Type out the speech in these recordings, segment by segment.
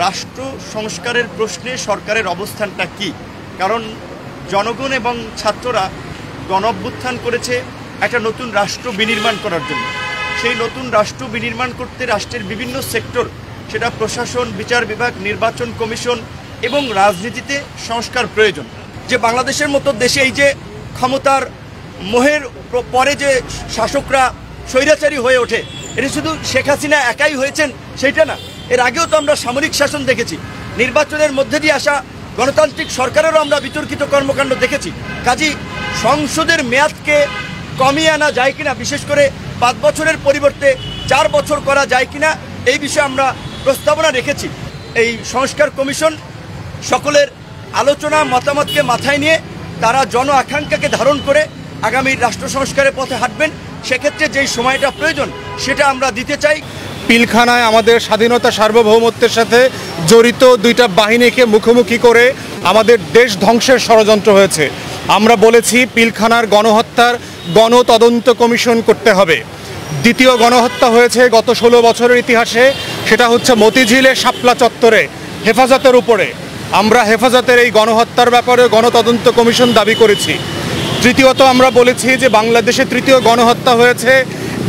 রাষ্ট্র সংস্কারের প্রশ্নে সরকারের অবস্থানটা কি। কারণ জনগণ এবং ছাত্ররা গণঅভ্যুত্থান করেছে একটা নতুন রাষ্ট্র বিনির্মাণ করার জন্য। সেই নতুন রাষ্ট্র বিনির্মাণ করতে রাষ্ট্রের বিভিন্ন সেক্টর, সেটা প্রশাসন, বিচার বিভাগ, নির্বাচন কমিশন এবং রাজনীতিতে সংস্কার প্রয়োজন। যে বাংলাদেশের মতো দেশে এই যে ক্ষমতার মোহের পরে যে শাসকরা স্বৈরাচারী হয়ে ওঠে, এটা শুধু শেখ হাসিনা একাই হয়েছেন সেইটা না, এর আগেও তো আমরা সামরিক শাসন দেখেছি। নির্বাচনের মধ্যে দিয়ে আসা গণতান্ত্রিক সরকারেরও আমরা বিতর্কিত কর্মকাণ্ড দেখেছি। কাজেই সংসদের মেয়াদকে কমিয়ে আনা যায় কিনা, বিশেষ করে 5 বছরের পরিবর্তে 4 বছর করা যায় কিনা, এই বিষয়ে আমরা প্রস্তাবনা রেখেছি। এই সংস্কার কমিশন সকলের আলোচনা মতামতকে মাথায় নিয়ে তারা জন আকাঙ্ক্ষাকে ধারণ করে আগামী রাষ্ট্র সংস্কারের পথে হাঁটবেন। সেক্ষেত্রে যেই সময়টা প্রয়োজন সেটা আমরা দিতে চাই। পিলখানায় আমাদের স্বাধীনতা সার্বভৌমত্বের সাথে জড়িত দুইটা বাহিনীকে মুখোমুখি করে আমাদের দেশ ধ্বংসের ষড়যন্ত্র হয়েছে। আমরা বলেছি পিলখানার গণহত্যার গণতদন্ত কমিশন করতে হবে। দ্বিতীয় গণহত্যা হয়েছে গত 16 বছরের ইতিহাসে, সেটা হচ্ছে মতিঝিলে শাপলা চত্বরে হেফাজতের উপরে। আমরা হেফাজতের এই গণহত্যার ব্যাপারে গণতদন্ত কমিশন দাবি করেছি। তৃতীয়ত আমরা বলেছি যে বাংলাদেশে তৃতীয় গণহত্যা হয়েছে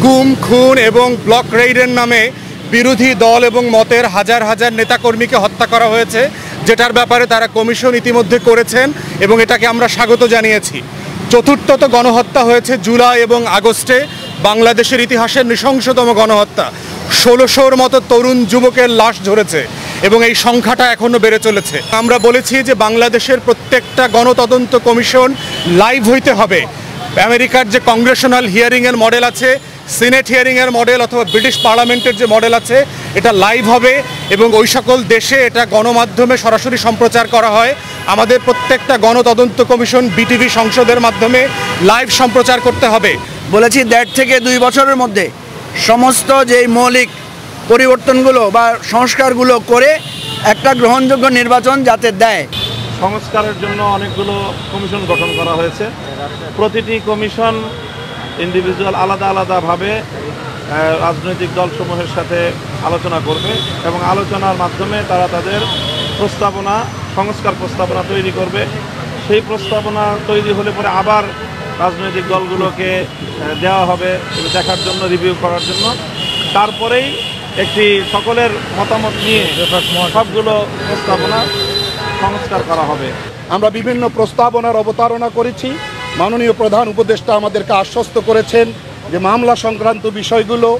গুম, খুন এবং ব্লক রেইডের নামে বিরোধী দল এবং মতের হাজার হাজার নেতাকর্মীকে হত্যা করা হয়েছে, যেটার ব্যাপারে তারা কমিশন ইতিমধ্যে করেছেন এবং এটাকে আমরা স্বাগত জানিয়েছি। চতুর্থত গণহত্যা হয়েছে জুলাই এবং আগস্টে, বাংলাদেশের ইতিহাসের নৃশংসতম গণহত্যা। 1600-র মতো তরুণ যুবকের লাশ ঝরেছে এবং এই সংখ্যাটা এখনও বেড়ে চলেছে। আমরা বলেছি যে বাংলাদেশের প্রত্যেকটা গণতদন্ত কমিশন লাইভ হইতে হবে। আমেরিকার যে কংগ্রেশনাল হিয়ারিংয়ের মডেল আছে, সিনেট হিয়ারিংয়ের মডেল অথবা ব্রিটিশ পার্লামেন্টের যে মডেল আছে, এটা লাইভ হবে এবং ওই সকল দেশে এটা গণমাধ্যমে সরাসরি সম্প্রচার করা হয়। আমাদের প্রত্যেকটা গণতদন্ত কমিশন বিটিভি সংসদের মাধ্যমে লাইভ সম্প্রচার করতে হবে। বলেছি 1.5 থেকে 2 বছরের মধ্যে সমস্ত যেই মৌলিক পরিবর্তনগুলো বা সংস্কারগুলো করে একটা গ্রহণযোগ্য নির্বাচন যাতে দেয়। সংস্কারের জন্য অনেকগুলো কমিশন গঠন করা হয়েছে। প্রতিটি কমিশন ইন্ডিভিজুয়াল আলাদা আলাদাভাবে রাজনৈতিক দলসমূহের সাথে আলোচনা করবে এবং আলোচনার মাধ্যমে তারা তাদের প্রস্তাবনা, সংস্কার প্রস্তাবনা তৈরি করবে। সেই প্রস্তাবনা তৈরি হলে পরে আবার রাজনৈতিক দলগুলোকে দেওয়া হবে দেখার জন্য, রিভিউ করার জন্য। তারপরেই একটি সকলের মতামত নিয়ে সবগুলো প্রস্তাবনা সংস্কার করা হবে। আমরা বিভিন্ন প্রস্তাবনার অবতারণা করেছি। মাননীয় প্রধান উপদেষ্টা আমাদেরকে আশ্বস্ত করেছেন যে মামলা সংক্রান্ত বিষয়গুলো,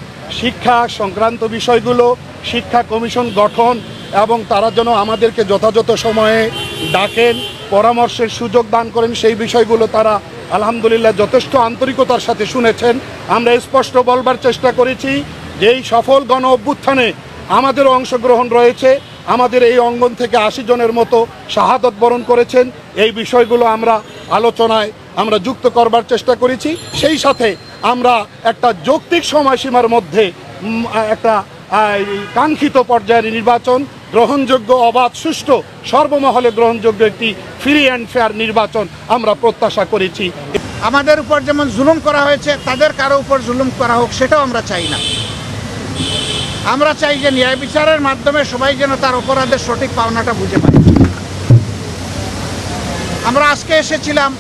শিক্ষা সংক্রান্ত বিষয়গুলো, শিক্ষা কমিশন গঠন এবং তারা যেন আমাদেরকে যথাযথ সময়ে ডাকেন, পরামর্শের সুযোগ দান করেন, সেই বিষয়গুলো তারা আলহামদুলিল্লাহ যথেষ্ট আন্তরিকতার সাথে শুনেছেন। আমরা স্পষ্ট বলবার চেষ্টা করেছি যে এই সফল গণ অভ্যুত্থানে আমাদেরও অংশগ্রহণ রয়েছে। আমাদের এই অঙ্গন থেকে 80 জনের মতো শাহাদত বরণ করেছেন। এই বিষয়গুলো আমরা আলোচনায় যুক্ত করবার চেষ্টা করেছি। সেই সাথে আমরা একটা যৌক্তিক সময়সীমার মধ্যে একটা কাঙ্ক্ষিত পর্যায়ের নির্বাচন, গ্রহণযোগ্য, অবাধ, সুষ্ঠু, সর্বমহলে গ্রহণযোগ্য একটি ফ্রি অ্যান্ড ফেয়ার নির্বাচন আমরা প্রত্যাশা করেছি। আমাদের উপর যেমন জুলুম করা হয়েছে, তাদের কারো উপর জুলুম করা হোক, সেটাও আমরা চাই না। আমরা চাই যে ন্যায় বিচারের মাধ্যমে সবাই যেন তার অপরাধের সঠিক পাওনাটা বুঝে পায়। আমরা আজকে এসেছিলাম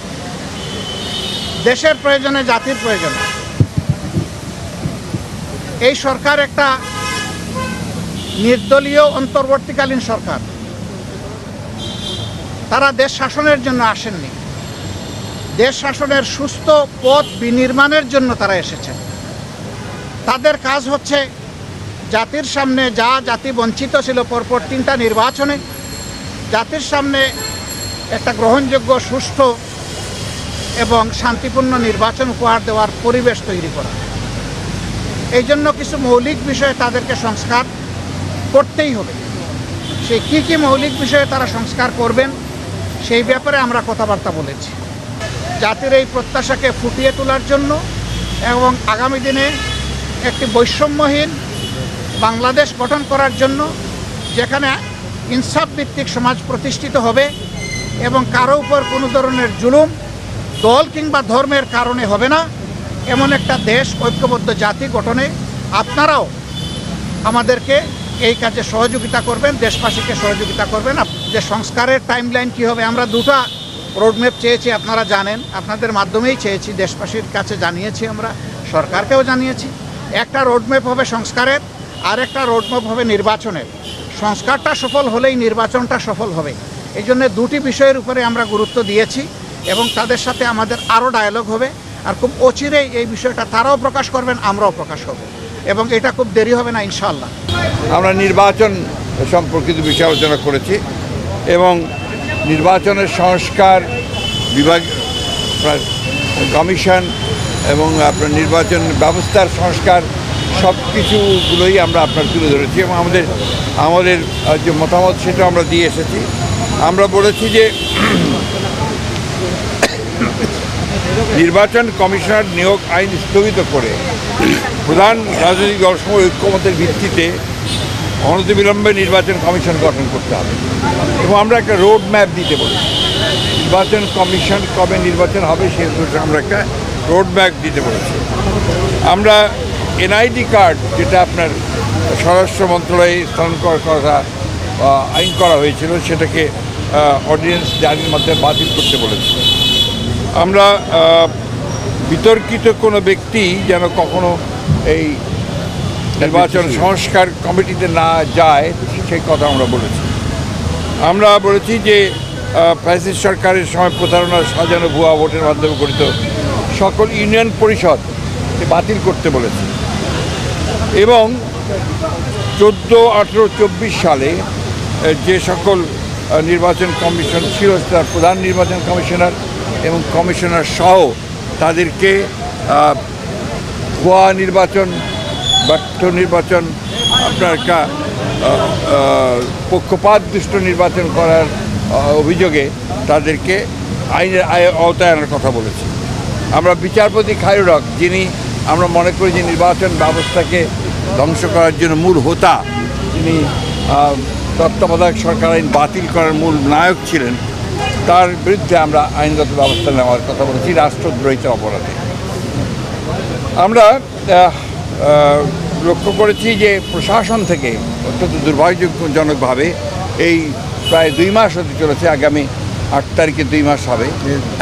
দেশের প্রয়োজনে, জাতির প্রয়োজনে। এই সরকার একটা নির্দলীয় অন্তর্বর্তীকালীন সরকার। তারা দেশ শাসনের জন্য আসেননি, দেশ শাসনের সুস্থ পথ বিনির্মাণের জন্য তারা এসেছেন। তাদের কাজ হচ্ছে জাতির সামনে যা জাতি বঞ্চিত ছিল পরপর 3টা নির্বাচনে, জাতির সামনে একটা গ্রহণযোগ্য, সুষ্ঠু এবং শান্তিপূর্ণ নির্বাচন উপহার দেওয়ার পরিবেশ তৈরি করা। এই জন্য কিছু মৌলিক বিষয়ে তাদেরকে সংস্কার করতেই হবে। সেই কী মৌলিক বিষয়ে তারা সংস্কার করবেন সেই ব্যাপারে আমরা কথাবার্তা বলেছি। জাতির এই প্রত্যাশাকে ফুটিয়ে তোলার জন্য এবং আগামী দিনে একটি বৈষম্যহীন বাংলাদেশ গঠন করার জন্য, যেখানে ইনসাফ ভিত্তিক সমাজ প্রতিষ্ঠিত হবে এবং কারো উপর কোনো ধরনের জুলুম দল কিংবা ধর্মের কারণে হবে না, এমন একটা দেশ, ঐক্যবদ্ধ জাতি গঠনে আপনারাও আমাদেরকে এই কাজে সহযোগিতা করবেন, দেশবাসীকে সহযোগিতা করবেন। যে সংস্কারের টাইমলাইন কী হবে, আমরা দুটো রোডম্যাপ চেয়েছি, আপনারা জানেন, আপনাদের মাধ্যমেই চেয়েছি, দেশবাসীর কাছে জানিয়েছি, আমরা সরকারকেও জানিয়েছি। একটা রোডম্যাপ হবে সংস্কারের, আর একটা রোডম্যাপ হবে নির্বাচনের। সংস্কারটা সফল হলেই নির্বাচনটা সফল হবে। এই জন্য দুটি বিষয়ের উপরে আমরা গুরুত্ব দিয়েছি এবং তাদের সাথে আমাদের আরও ডায়ালগ হবে। আর খুব অচিরেই এই বিষয়টা তারাও প্রকাশ করবেন, আমরাও প্রকাশ করব, এবং এটা খুব দেরি হবে না ইনশাআল্লাহ। আমরা নির্বাচন সম্পর্কিত বিষয় আলোচনা করেছি এবং নির্বাচনের সংস্কার বিভাগ কমিশন এবং আপনার নির্বাচন ব্যবস্থার সংস্কার সব কিছুগুলোই আমরা আপনার তুলে ধরেছি এবং আমাদের যে মতামত সেটা আমরা দিয়ে এসেছি। আমরা বলেছি যে নির্বাচন কমিশনার নিয়োগ আইন স্থগিত করে প্রধান রাজনৈতিক দলসমূহ ঐক্যমতের ভিত্তিতে অনতিবিলম্বে নির্বাচন কমিশন গঠন করতে হবে এবং আমরা একটা রোড ম্যাপ দিতে বলেছি। নির্বাচন কমিশন কবে নির্বাচন হবে সে আমরা একটা রোড ম্যাপ দিতে বলেছি। আমরা এনআইডি কার্ড, যেটা আপনার স্বরাষ্ট্র মন্ত্রণালয়ে স্থানান্তর করা আইন করা হয়েছিল, সেটাকে অর্ডিন্যান্স জারির মাধ্যমে বাতিল করতে বলেছি। আমরা বিতর্কিত কোনো ব্যক্তি যেন কখনো এই নির্বাচন সংস্কার কমিটিতে না যায় সেই কথা আমরা বলেছি। আমরা বলেছি যে ফ্যাসিস্ট সরকারের সময় প্রতারণা, সাজানো ভুয়া ভোটের মাধ্যমে গঠিত সকল ইউনিয়ন পরিষদ বাতিল করতে বলেছি এবং 14, 18, 24 সালে যে সকল নির্বাচন কমিশন ছিল তার প্রধান নির্বাচন কমিশনার এবং কমিশনার সহ তাদেরকে ভুয়া নির্বাচন, ব্যর্থ নির্বাচন, আপনার পক্ষপাত দুষ্ট নির্বাচন করার অভিযোগে তাদেরকে আইনের আওতায় আনার কথা বলেছি। আমরা বিচারপতি খায়রুল হক, যিনি আমরা মনে করি যে নির্বাচন ব্যবস্থাকে ধ্বংস করার জন্য মূল হোতা, যিনি তত্ত্বাবধায়ক সরকার আইন বাতিল করার মূল নায়ক ছিলেন, তার বিরুদ্ধে আমরা আইনগত ব্যবস্থা নেওয়ার কথা বলেছি রাষ্ট্রদ্রোহিতা অপরাধে। আমরা লক্ষ্য করেছি যে প্রশাসন থেকে অত্যন্ত দুর্ভাগ্যজনকভাবে এই প্রায় 2 মাস হতে চলেছে, আগামী 8 তারিখে 2 মাস হবে,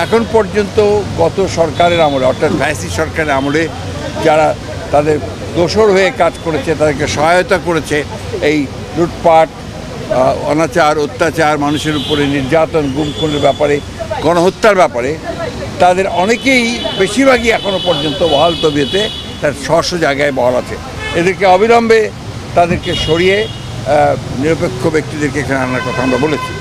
এখন পর্যন্ত গত সরকারের আমলে অর্থাৎ ফ্যাসিস্ট সরকারের আমলে যারা তাদের দোসর হয়ে কাজ করেছে, তাদেরকে সহায়তা করেছে এই লুটপাট, অনাচার, অত্যাচার, মানুষের উপরে নির্যাতন, গুম খুনের ব্যাপারে, গণহত্যার ব্যাপারে, তাদের অনেকেই, বেশিরভাগই এখনও পর্যন্ত বহাল তবিয়তে তার স্ব জায়গায় বহাল আছে। এদেরকে অবিলম্বে তাদেরকে সরিয়ে নিরপেক্ষ ব্যক্তিদেরকে এখানে আনার কথা আমরা বলেছি।